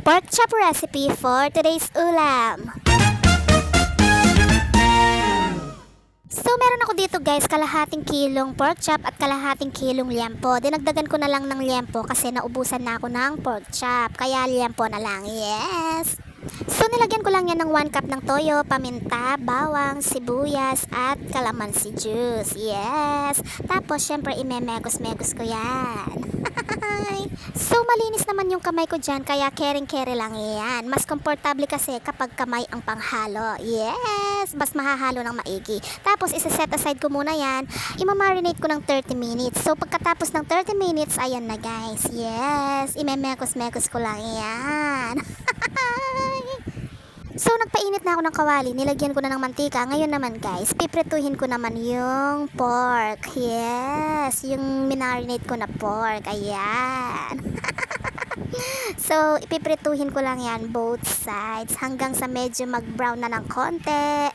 pork chop recipe for today's ulam. So meron ako dito guys, kalahating kilong pork chop at kalahating kilong liempo. Dinagdagan ko na lang ng liempo kasi naubusan na ako ng pork chop. Kaya liempo na lang, yes! So nilagyan ko lang yan ng 1 cup ng toyo, paminta, bawang, sibuyas at calamansi juice. Yes! Tapos syempre imemegos-megos ko yan. So malinis naman yung kamay ko dyan kaya kering-kere lang yan. Mas komportable kasi kapag kamay ang panghalo. Yes! Mas mahahalo ng maigi. Tapos isa-set aside ko muna yan. Imamarinate ko ng 30 minutes. So pagkatapos ng 30 minutes, ayan na guys. Yes! Imemekos-mekos ko lang yan. So nagpainit na ako ng kawali, nilagyan ko na ng mantika. Ngayon naman guys, piprituhin ko naman yung pork. Yes, yung minarinate ko na pork. Ayan. So ipiprituhin ko lang yan both sides hanggang sa medyo mag-brown na ng konti.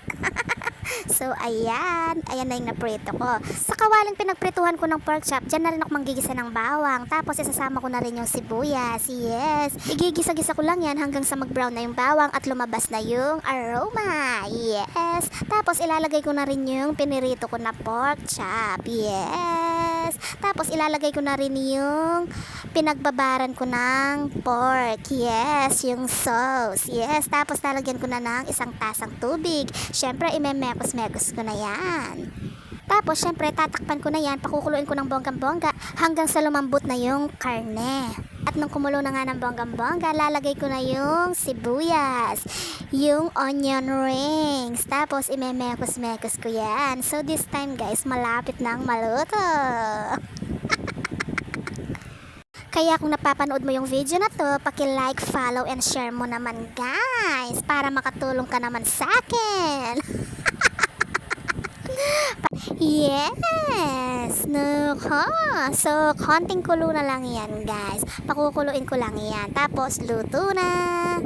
So ayan na yung naprito ko. Sa kawaling pinagprituhan ko ng pork chop, dyan na rin ako manggigisa ng bawang. Tapos isasama ko na rin yung sibuyas. Yes, igigisa-gisa ko lang yan hanggang sa mag-brown na yung bawang at lumabas na yung aroma. Yes, tapos ilalagay ko na rin yung pinirito ko na pork chop. Yes, tapos ilalagay ko na rin yung pinagbabaran ko ng pork. Yes, yung sauce. Yes, tapos lalagyan ko na ng 1 tasang tubig. Syempre imemekos-mekos ko na yan. Tapos syempre tatakpan ko na yan, pakukuluin ko ng bonggang-bongga hanggang sa lumambot na yung karne. At nung kumulo na nga ng bonggang-bongga, lalagay ko na yung sibuyas, yung onion rings. Tapos imemekos-mekos ko yan. So this time guys, malapit nang maluto. Kaya kung napapanood mo yung video na to, paki-like, follow, and share mo naman guys para makatulong ka naman sa akin. Yes! Nako! So, konting kulo na lang yan guys. Pakukuluin ko lang yan. Tapos, luto na!